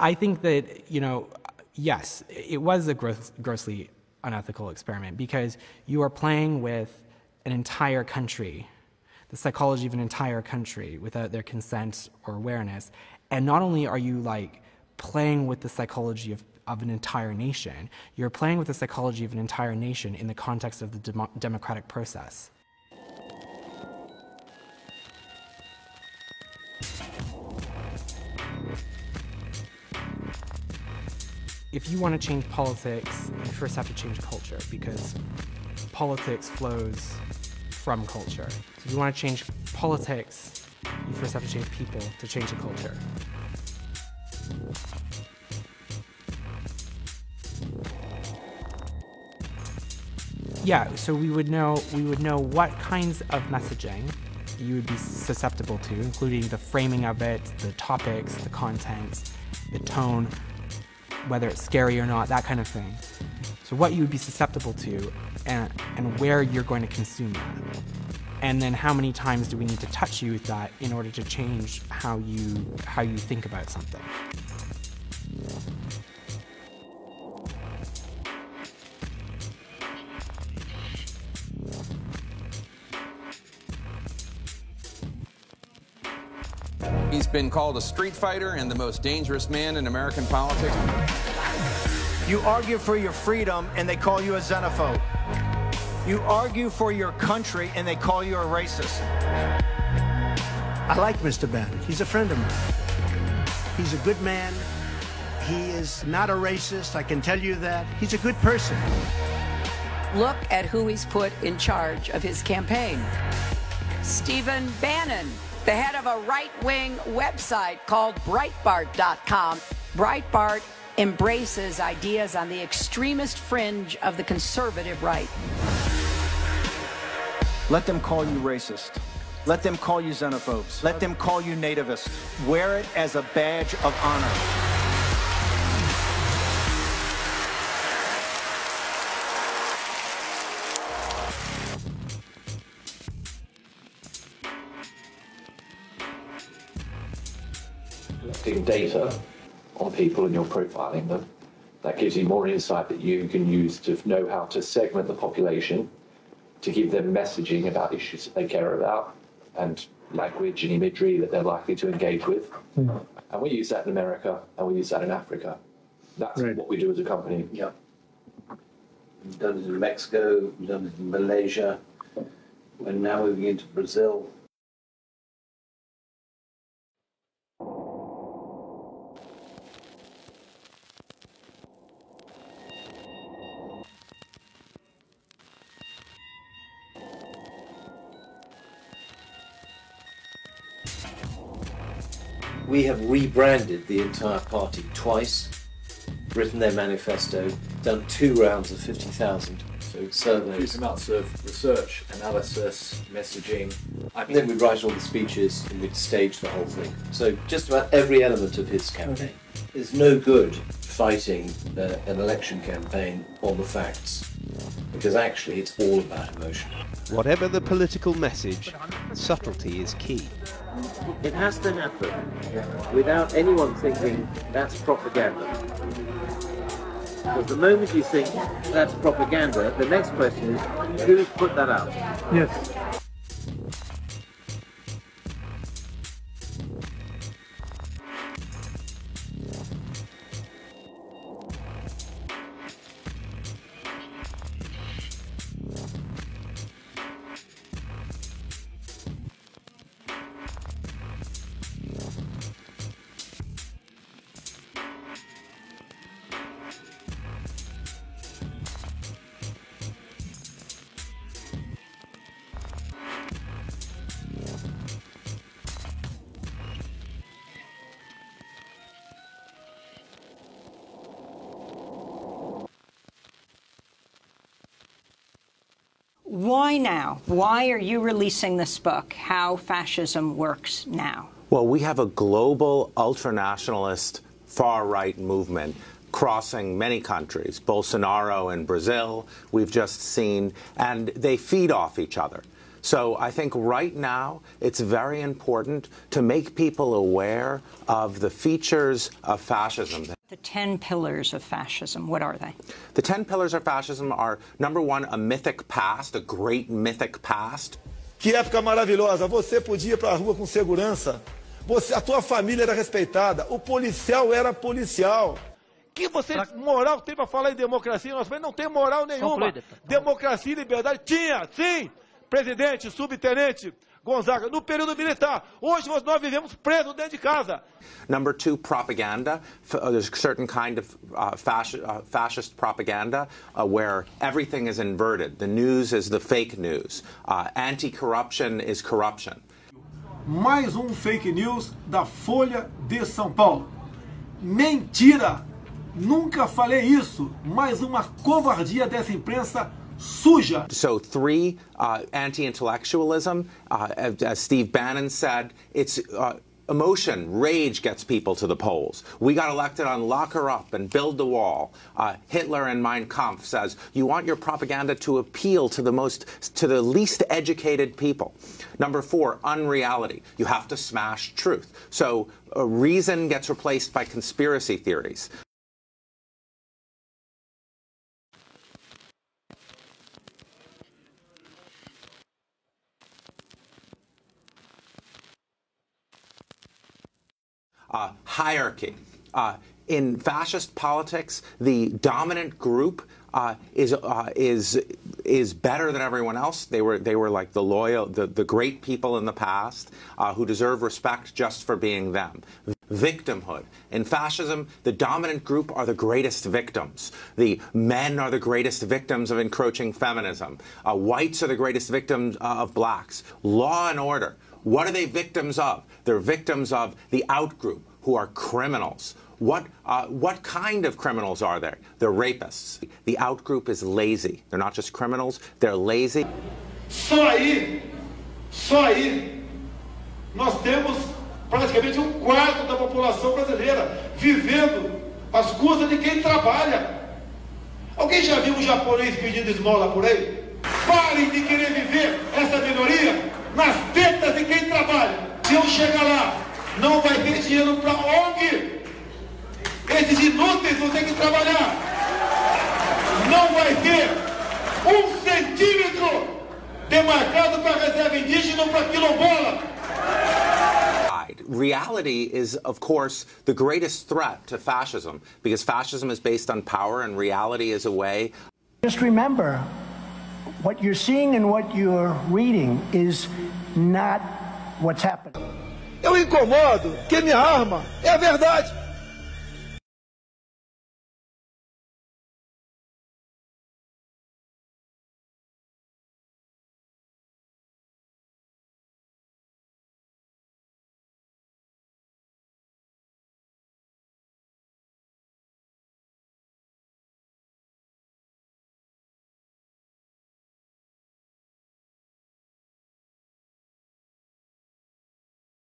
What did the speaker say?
I think that, yes, it was a grossly unethical experiment because you are playing with an entire country, the psychology of an entire country without their consent or awareness. And not only are you playing with the psychology of an entire nation, you're playing with the psychology of an entire nation in the context of the democratic process. If you want to change politics, you first have to change culture, because politics flows from culture. So if you want to change politics, you first have to change people to change the culture. Yeah, so we would know what kinds of messaging you would be susceptible to, including the framing of it, the topics, the content, the tone, whether it's scary or not, that kind of thing. So what you would be susceptible to and where you're going to consume that. And then how many times do we need to touch you with that in order to change how you think about something. He's been called a street fighter and the most dangerous man in American politics. You argue for your freedom, and they call you a xenophobe. You argue for your country, and they call you a racist. I like Mr. Bannon. He's a friend of mine. He's a good man. He is not a racist, I can tell you that. He's a good person. Look at who he's put in charge of his campaign. Stephen Bannon, the head of a right-wing website called Breitbart.com. Breitbart embraces ideas on the extremist fringe of the conservative right. Let them call you racist. Let them call you xenophobes. Let them call you nativist. Wear it as a badge of honor. Collecting data on people and you're profiling them, that gives you more insight that you can use to know how to segment the population, to give them messaging about issues that they care about and language and imagery that they're likely to engage with. And we use that in America and we use that in Africa. That's what we do as a company. Yeah. We've done it in Mexico, we've done it in Malaysia, we're now moving into Brazil. We have rebranded the entire party twice, written their manifesto, done 2 rounds of 50,000 surveys. Huge amounts of research, analysis, messaging. And then we'd write all the speeches and we'd stage the whole thing. So just about every element of his campaign. There's no good fighting an election campaign on the facts, because actually it's all about emotion. Whatever the political message, subtlety is key. It has to happen without anyone thinking that's propaganda. Because the moment you think that's propaganda, the next question is, who's put that out? Yes. Why now? Why are you releasing this book, How Fascism Works Now? Well, we have a global ultranationalist far-right movement crossing many countries. Bolsonaro in Brazil, we've just seen, and they feed off each other. So I think right now it's very important to make people aware of the features of fascism. The 10 pillars of fascism, what are they? The 10 pillars of fascism are, number one, a mythic past, a great mythic past. Que época maravilhosa, você podia ir para a rua com segurança, a tua família era respeitada, o policial era policial. Que moral tem para falar em democracia? Nós não tem moral nenhuma. Democracia e liberdade tinha, sim, presidente, subtenente Gonzaga, no período militar. Hoje nós vivemos presos dentro de casa. Number two, propaganda. There's a certain kind of fascist propaganda where everything is inverted. The news is the fake news. Anti-corruption is corruption. Mais fake news da Folha de São Paulo. Mentira! Nunca falei isso. Mais uma covardia dessa imprensa suja. So three, anti-intellectualism. As Steve Bannon said, it's emotion, rage gets people to the polls. We got elected on lock her up and build the wall. Hitler in Mein Kampf says, you want your propaganda to appeal to the least educated people. Number four, unreality. You have to smash truth. So reason gets replaced by conspiracy theories. Hierarchy. In fascist politics, the dominant group is better than everyone else. They were like the loyal, the great people in the past who deserve respect just for being them. Victimhood. In fascism, the dominant group are the greatest victims. The men are the greatest victims of encroaching feminism. Whites are the greatest victims of blacks. Law and order. What are they victims of? They're victims of the outgroup, who are criminals. What kind of criminals are there? They're rapists. The outgroup is lazy. They're not just criminals, they're lazy. Só aí, nós temos praticamente quarto da população brasileira vivendo às custas de quem trabalha. Alguém já viu um japonês pedindo esmola por aí? Parem de querer viver essa minoria nas tetas de quem trabalha. Se eu chegar lá, não vai ter dinheiro para ONG. Esses inúteis vão ter que trabalhar. Não vai ter centímetro demarcado para reserva indígena ou para quilombola. Reality is, of course, the greatest threat to fascism, because fascism is based on power and reality is a way. Just remember, what you're seeing and what you're reading is not what's happening. Eu incomodo que minha arma é a verdade.